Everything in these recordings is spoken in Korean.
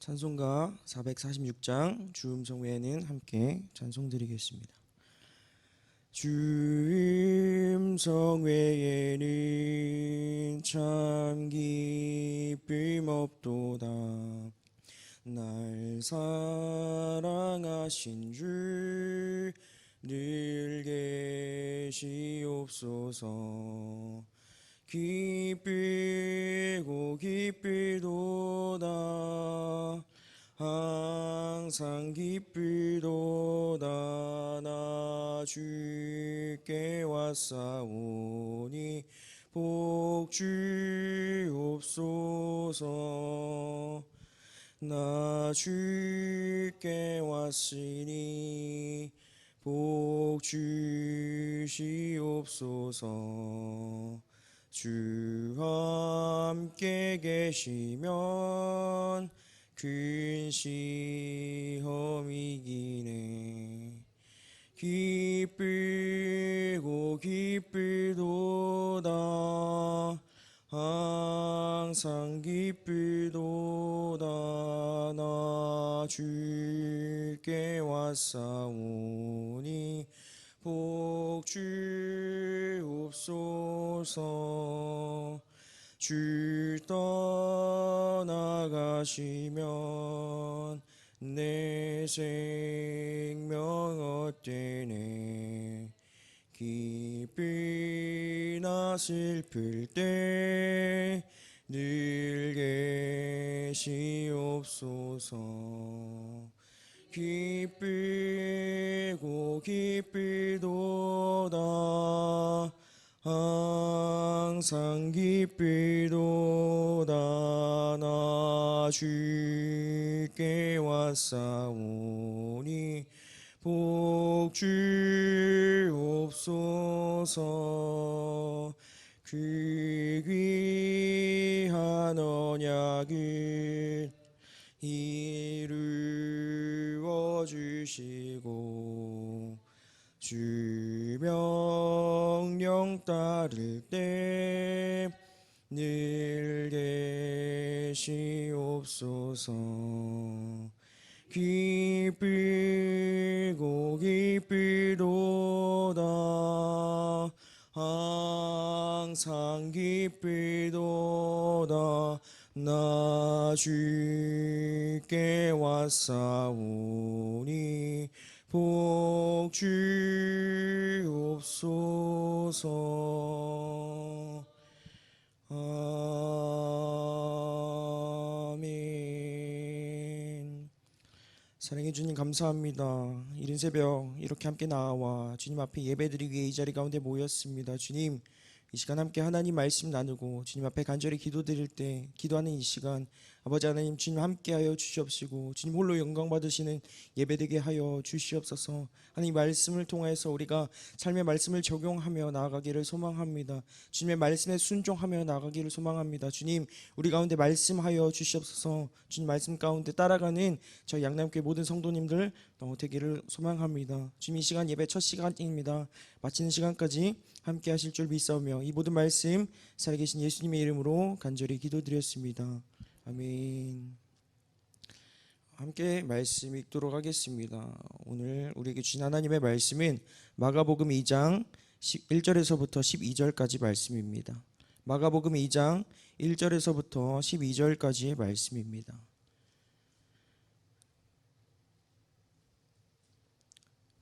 찬송가 446장 주음성 외에는 함께 찬송드리겠습니다. 주음성 외에는 참 기쁨 없도다. 날 사랑하신 주 늘 계시옵소서. 기쁘고 기쁘도다. 항상 기쁘도다. 나 주께 왔사오니 복 주옵소서. 나 주께 왔으니 복 주시옵소서. 주와 함께 계시면 큰 시험 이기네. 기쁘고 기쁘도다. 항상 기쁘도다. 나 주께 왔사오니 복 주옵소서. 주 떠나가시면 내 생명 헛되네. 기쁘나 슬플 때 늘 계시옵소서. 기쁘고 기쁘도다. 항상 기쁘도다. 나 주께 왔사오니 복 주옵소서. 그 귀한 언약을 이루어 주시고 주 명령 따를 때 늘 계시옵소서. 기쁘고 기쁘도다. 항상 기쁘도다. 나 주께 왔사오니 복 주옵소서. 아멘. 사랑해 주님 감사합니다. 이른 새벽 이렇게 함께 나와 주님 앞에 예배드리기 위해 이 자리 가운데 모였습니다. 주님, 이 시간 함께 하나님 말씀 나누고 주님 앞에 간절히 기도드릴 때 기도하는 이 시간 아버지 하나님 주님 함께하여 주시옵시고 주님 홀로 영광 받으시는 예배되게 하여 주시옵소서. 하나님 말씀을 통하여서 우리가 삶의 말씀을 적용하며 나아가기를 소망합니다. 주님의 말씀에 순종하며 나아가기를 소망합니다. 주님 우리 가운데 말씀하여 주시옵소서. 주님 말씀 가운데 따라가는 저희 양남교회 모든 성도님들 되기를 소망합니다. 주님 이 시간 예배 첫 시간입니다. 마치는 시간까지 함께 하실 줄 믿사오며 이 모든 말씀 살아계신 예수님의 이름으로 간절히 기도드렸습니다. 아멘. 함께 말씀 읽도록 하겠습니다. 오늘 우리에게 주신 하나님의 말씀은 마가복음 2장 1절에서부터 12절까지 말씀입니다. 마가복음 2장 1절에서부터 12절까지의 말씀입니다.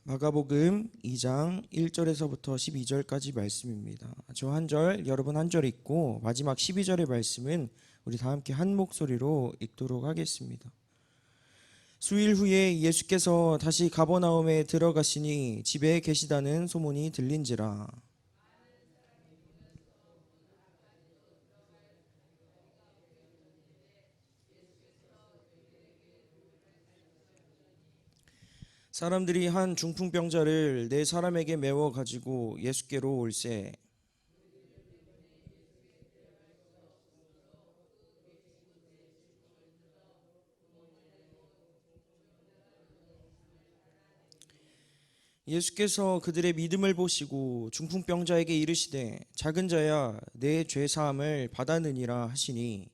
마가복음 2장 1절에서부터 12절까지 말씀입니다. 저 한 절, 여러분 한 절 읽고 마지막 12절의 말씀은 우리 다 함께 한 목소리로 읽도록 하겠습니다. 수일 후에 예수께서 다시 가버나움에 들어가시니 집에 계시다는 소문이 들린지라. 사람들이 한 중풍병자를 네 사람에게 메워 가지고 예수께로 올세. 예수께서 그들의 믿음을 보시고 중풍병자에게 이르시되 작은 자야 내 죄 사함을 받았느니라 하시니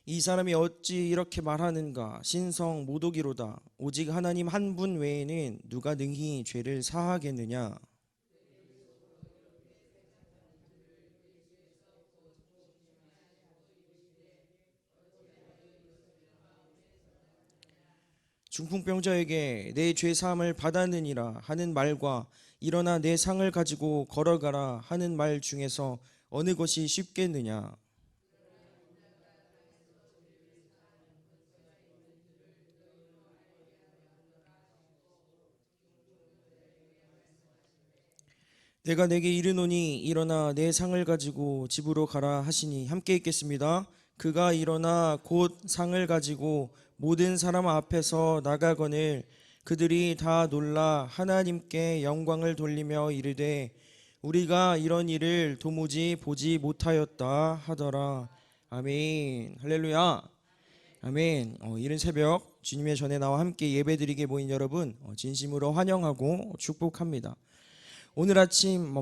이 사람이 어찌 이렇게 말하는가? 신성 모독이로다. 오직 하나님 한 분 외에는 누가 능히 죄를 사하겠느냐? 중풍병자에게 내 죄 사함을 받았느니라 하는 말과 일어나 내 상을 가지고 걸어가라 하는 말 중에서 어느 것이 쉽겠느냐? 내가 내게 이르노니 일어나 내 상을 가지고 집으로 가라 하시니 함께 읽겠습니다. 그가 일어나 곧 상을 가지고 모든 사람 앞에서 나가거늘 그들이 다 놀라 하나님께 영광을 돌리며 이르되 우리가 이런 일을 도무지 보지 못하였다 하더라. 아멘. 할렐루야. 아멘. 이른 새벽 주님의 전에 나와 함께 예배드리게 모인 여러분 진심으로 환영하고 축복합니다. 오늘 아침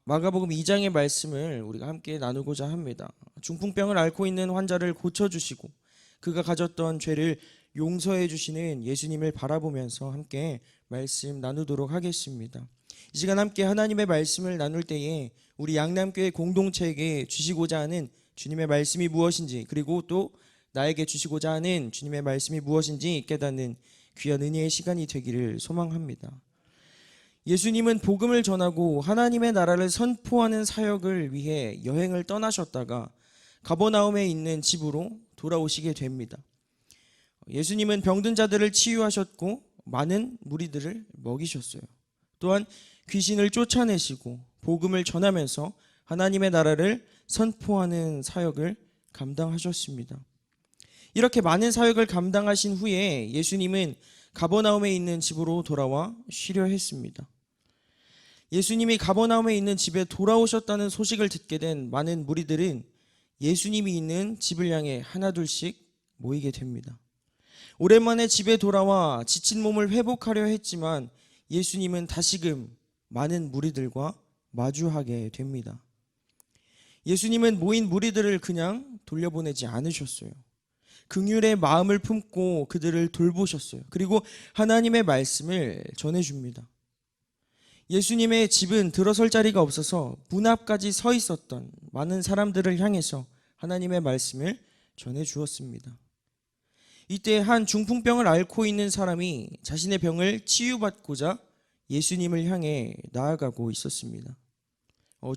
마가복음 2장의 말씀을 우리가 함께 나누고자 합니다. 중풍병을 앓고 있는 환자를 고쳐주시고 그가 가졌던 죄를 용서해 주시는 예수님을 바라보면서 함께 말씀 나누도록 하겠습니다. 이 시간 함께 하나님의 말씀을 나눌 때에 우리 양남교회 공동체에게 주시고자 하는 주님의 말씀이 무엇인지, 그리고 또 나에게 주시고자 하는 주님의 말씀이 무엇인지 깨닫는 귀한 은혜의 시간이 되기를 소망합니다. 예수님은 복음을 전하고 하나님의 나라를 선포하는 사역을 위해 여행을 떠나셨다가 가버나움에 있는 집으로 돌아오시게 됩니다. 예수님은 병든 자들을 치유하셨고 많은 무리들을 먹이셨어요. 또한 귀신을 쫓아내시고 복음을 전하면서 하나님의 나라를 선포하는 사역을 감당하셨습니다. 이렇게 많은 사역을 감당하신 후에 예수님은 가버나움에 있는 집으로 돌아와 쉬려 했습니다. 예수님이 가버나움에 있는 집에 돌아오셨다는 소식을 듣게 된 많은 무리들은 예수님이 있는 집을 향해 하나둘씩 모이게 됩니다. 오랜만에 집에 돌아와 지친 몸을 회복하려 했지만 예수님은 다시금 많은 무리들과 마주하게 됩니다. 예수님은 모인 무리들을 그냥 돌려보내지 않으셨어요. 긍휼의 마음을 품고 그들을 돌보셨어요. 그리고 하나님의 말씀을 전해줍니다. 예수님의 집은 들어설 자리가 없어서 문 앞까지 서 있었던 많은 사람들을 향해서 하나님의 말씀을 전해주었습니다. 이때 한 중풍병을 앓고 있는 사람이 자신의 병을 치유받고자 예수님을 향해 나아가고 있었습니다.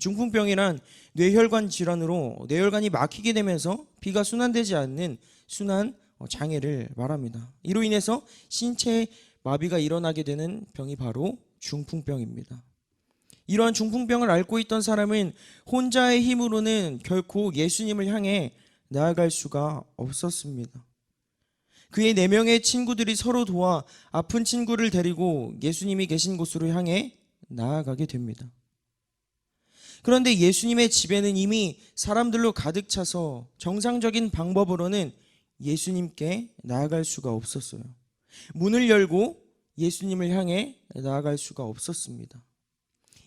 중풍병이란 뇌혈관 질환으로 뇌혈관이 막히게 되면서 피가 순환되지 않는 순환 장애를 말합니다. 이로 인해서 신체에 마비가 일어나게 되는 병이 바로 중풍병입니다. 이러한 중풍병을 앓고 있던 사람은 혼자의 힘으로는 결코 예수님을 향해 나아갈 수가 없었습니다. 그의 4명의 친구들이 서로 도와 아픈 친구를 데리고 예수님이 계신 곳으로 향해 나아가게 됩니다. 그런데 예수님의 집에는 이미 사람들로 가득 차서 정상적인 방법으로는 예수님께 나아갈 수가 없었어요. 문을 열고 예수님을 향해 나아갈 수가 없었습니다.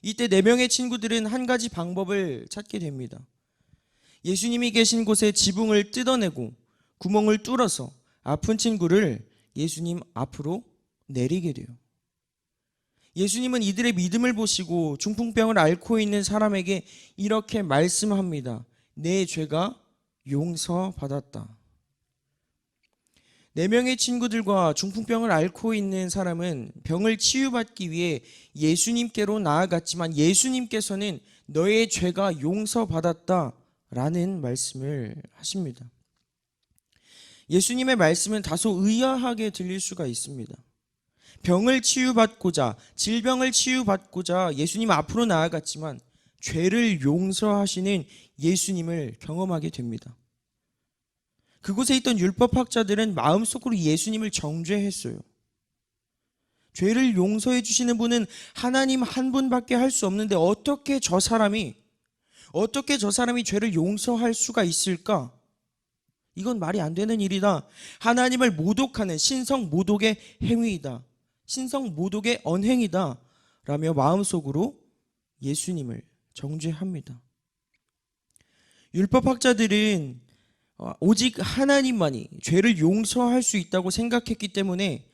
이때 4명의 친구들은 한 가지 방법을 찾게 됩니다. 예수님이 계신 곳에 지붕을 뜯어내고 구멍을 뚫어서 아픈 친구를 예수님 앞으로 내리게 돼요. 예수님은 이들의 믿음을 보시고 중풍병을 앓고 있는 사람에게 이렇게 말씀합니다. 내 죄가 용서받았다. 4명의 친구들과 중풍병을 앓고 있는 사람은 병을 치유받기 위해 예수님께로 나아갔지만 예수님께서는 너의 죄가 용서받았다라는 말씀을 하십니다. 예수님의 말씀은 다소 의아하게 들릴 수가 있습니다. 병을 치유받고자, 질병을 치유받고자 예수님 앞으로 나아갔지만 죄를 용서하시는 예수님을 경험하게 됩니다. 그곳에 있던 율법학자들은 마음속으로 예수님을 정죄했어요. 죄를 용서해 주시는 분은 하나님 한 분밖에 할 수 없는데 어떻게 저 사람이 죄를 용서할 수가 있을까? 이건 말이 안 되는 일이다. 하나님을 모독하는 신성 모독의 행위이다. 신성 모독의 언행이다. 라며 마음속으로 예수님을 정죄합니다. 율법학자들은 오직 하나님만이 죄를 용서할 수 있다고 생각했기 때문에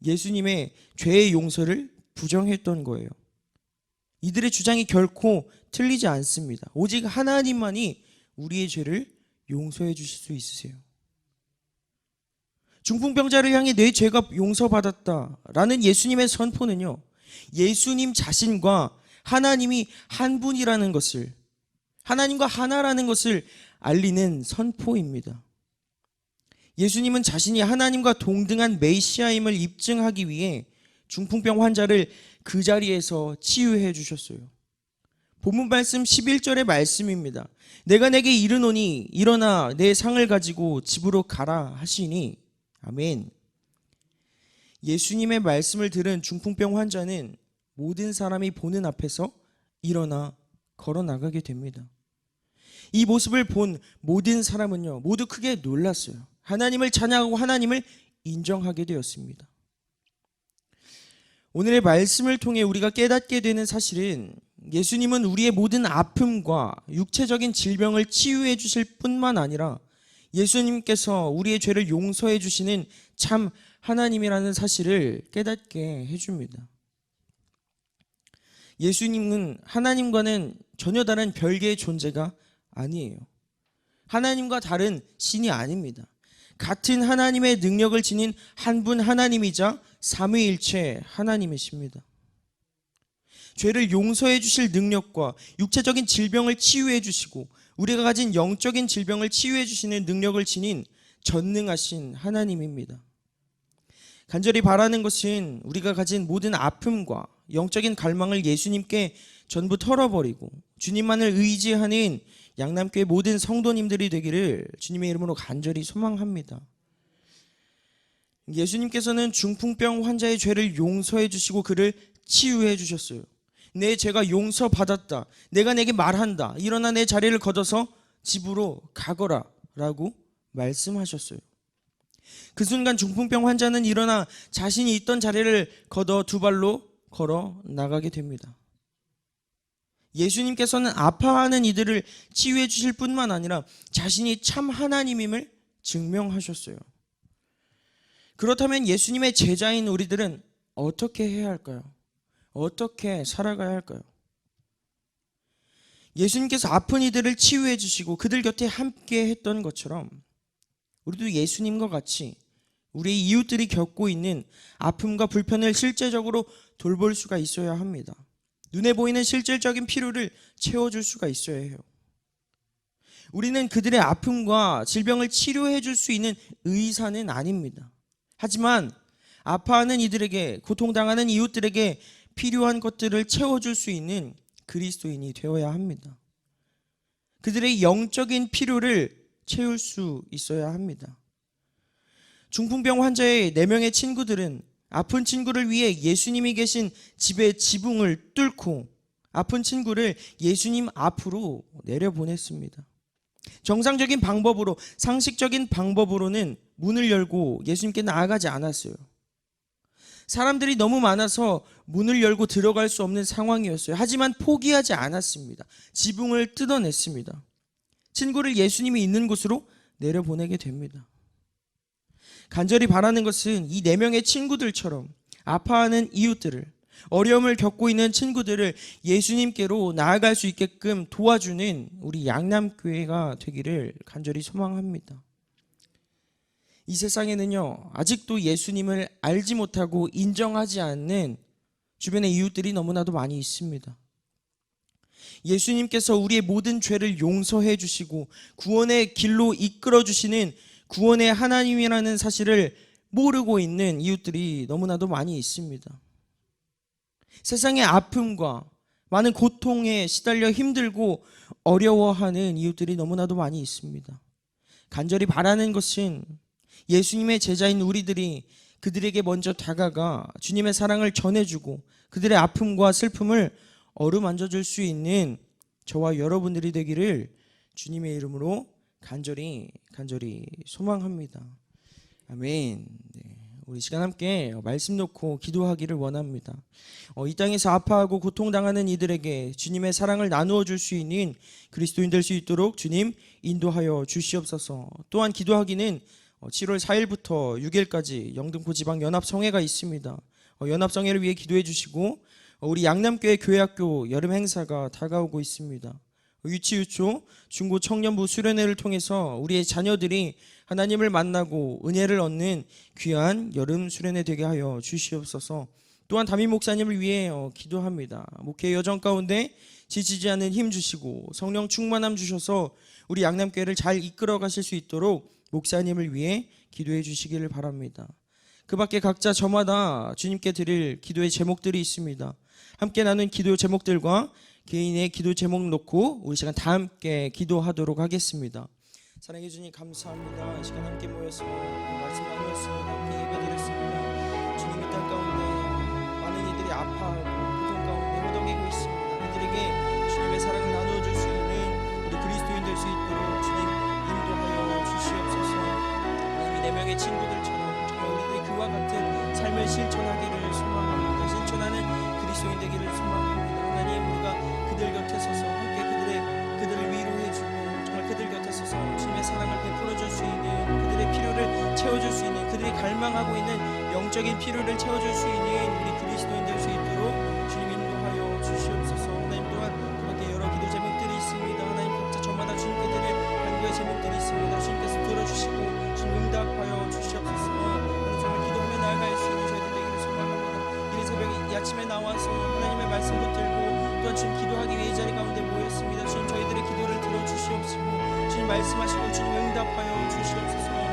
예수님의 죄의 용서를 부정했던 거예요. 이들의 주장이 결코 틀리지 않습니다. 오직 하나님만이 우리의 죄를 용서해 주실 수 있으세요. 중풍병자를 향해 내 죄가 용서받았다라는 예수님의 선포는요, 예수님 자신과 하나님이 한 분이라는 것을, 하나님과 하나라는 것을 알리는 선포입니다. 예수님은 자신이 하나님과 동등한 메시아임을 입증하기 위해 중풍병 환자를 그 자리에서 치유해 주셨어요. 본문 말씀 11절의 말씀입니다. 내가 내게 이르노니 일어나 내 상을 가지고 집으로 가라 하시니 아멘. 예수님의 말씀을 들은 중풍병 환자는 모든 사람이 보는 앞에서 일어나 걸어 나가게 됩니다. 이 모습을 본 모든 사람은요, 모두 크게 놀랐어요. 하나님을 찬양하고 하나님을 인정하게 되었습니다. 오늘의 말씀을 통해 우리가 깨닫게 되는 사실은 예수님은 우리의 모든 아픔과 육체적인 질병을 치유해 주실 뿐만 아니라 예수님께서 우리의 죄를 용서해 주시는 참 하나님이라는 사실을 깨닫게 해줍니다. 예수님은 하나님과는 전혀 다른 별개의 존재가 아니에요. 하나님과 다른 신이 아닙니다. 같은 하나님의 능력을 지닌 한 분 하나님이자 삼위일체 하나님이십니다. 죄를 용서해 주실 능력과 육체적인 질병을 치유해 주시고 우리가 가진 영적인 질병을 치유해 주시는 능력을 지닌 전능하신 하나님입니다. 간절히 바라는 것은 우리가 가진 모든 아픔과 영적인 갈망을 예수님께 전부 털어버리고 주님만을 의지하는 양남교회 모든 성도님들이 되기를 주님의 이름으로 간절히 소망합니다. 예수님께서는 중풍병 환자의 죄를 용서해 주시고 그를 치유해 주셨어요. 내 죄가 용서받았다. 내가 내게 말한다. 일어나 내 자리를 걷어서 집으로 가거라 라고 말씀하셨어요. 그 순간 중풍병 환자는 일어나 자신이 있던 자리를 걷어 두 발로 걸어 나가게 됩니다. 예수님께서는 아파하는 이들을 치유해 주실 뿐만 아니라 자신이 참 하나님임을 증명하셨어요. 그렇다면 예수님의 제자인 우리들은 어떻게 해야 할까요? 어떻게 살아가야 할까요? 예수님께서 아픈 이들을 치유해 주시고 그들 곁에 함께 했던 것처럼 우리도 예수님과 같이 우리의 이웃들이 겪고 있는 아픔과 불편을 실제적으로 돌볼 수가 있어야 합니다. 눈에 보이는 실질적인 필요를 채워줄 수가 있어야 해요. 우리는 그들의 아픔과 질병을 치료해 줄 수 있는 의사는 아닙니다. 하지만 아파하는 이들에게, 고통당하는 이웃들에게 필요한 것들을 채워줄 수 있는 그리스도인이 되어야 합니다. 그들의 영적인 필요를 채울 수 있어야 합니다. 중풍병 환자의 4명의 친구들은 아픈 친구를 위해 예수님이 계신 집의 지붕을 뚫고 아픈 친구를 예수님 앞으로 내려보냈습니다. 정상적인 방법으로, 상식적인 방법으로는 문을 열고 예수님께 나아가지 않았어요. 사람들이 너무 많아서 문을 열고 들어갈 수 없는 상황이었어요. 하지만 포기하지 않았습니다. 지붕을 뜯어냈습니다. 친구를 예수님이 있는 곳으로 내려보내게 됩니다. 간절히 바라는 것은 이 4명의 친구들처럼 아파하는 이웃들을, 어려움을 겪고 있는 친구들을 예수님께로 나아갈 수 있게끔 도와주는 우리 양남교회가 되기를 간절히 소망합니다. 이 세상에는요, 아직도 예수님을 알지 못하고 인정하지 않는 주변의 이웃들이 너무나도 많이 있습니다. 예수님께서 우리의 모든 죄를 용서해 주시고 구원의 길로 이끌어 주시는 구원의 하나님이라는 사실을 모르고 있는 이웃들이 너무나도 많이 있습니다. 세상의 아픔과 많은 고통에 시달려 힘들고 어려워하는 이웃들이 너무나도 많이 있습니다. 간절히 바라는 것은 예수님의 제자인 우리들이 그들에게 먼저 다가가 주님의 사랑을 전해주고 그들의 아픔과 슬픔을 어루만져 줄 수 있는 저와 여러분들이 되기를 주님의 이름으로 간절히 소망합니다. 아멘. 네. 우리 시간 함께 말씀 놓고 기도하기를 원합니다. 이 땅에서 아파하고 고통당하는 이들에게 주님의 사랑을 나누어 줄 수 있는 그리스도인 될 수 있도록 주님 인도하여 주시옵소서. 또한 기도하기는 7월 4일부터 6일까지 영등포 지방 연합성회가 있습니다. 연합성회를 위해 기도해 주시고 우리 양남교회 교회학교 여름 행사가 다가오고 있습니다. 유치유초 중고 청년부 수련회를 통해서 우리의 자녀들이 하나님을 만나고 은혜를 얻는 귀한 여름 수련회 되게 하여 주시옵소서. 또한 담임 목사님을 위해 기도합니다. 목회 여정 가운데 지치지 않는 힘 주시고 성령 충만함 주셔서 우리 양남교회를 잘 이끌어 가실 수 있도록 목사님을 위해 기도해 주시기를 바랍니다. 그 밖에 각자 저마다 주님께 드릴 기도의 제목들이 있습니다. 함께 나눈 기도 제목들과 개인의 기도 제목 놓고 우리 시간 다 함께 기도하도록 하겠습니다. 사랑해 주님 감사합니다. 이 시간 함께 모여서 말씀 나누었습니다. 함께 예배드렸습니다. 주님 이 땅 가운데 많은 이들이 아파하고 고통 가운데 허덕이고 있습니다. 이들에게 주님의 사랑을 나누어 줄 수 있는 우리 그리스도인 될 수 있도록 주님 인도하여 주시옵소서. 하나님 이 4명의 친구들처럼 정말 우리들이 그와 같은 삶을 실천하기를 소망합니다. 실천하는 그리스도인 되기를 소망합니다. 하나님 우리가 그들 곁에 서서 함께 그들을 위로해주고 정말 그들 곁에 서서 주님의 사랑을 베풀어줄 수 있는 그들의 필요를 채워줄 수 있는 그들이 갈망하고 있는 영적인 필요를 채워줄 수 있는 우리 그리스도인 될 수 있도록 주님 인도하여 주시옵소서. 하나님 또한 그 밖에 여러 기도 제목들이 있습니다. 하나님 각자 저마다 주님께 드릴 간구의 제목들이 있습니다. 주님께서 들어주시고 주님 응답하여 주시옵소서. 하나님 정말 기도하며 나아갈 수 있는 저희들 되기를 소망합니다. 이 새벽에 이 아침에 나와서 하나님의 말씀 붙들고 또한 주님 기도하기 위해 이 자리 가운데 모였습니다. 주님 저희들의 기도를 들어주시옵시고 주님 말씀하시고 주님 응답하여 주시옵소서.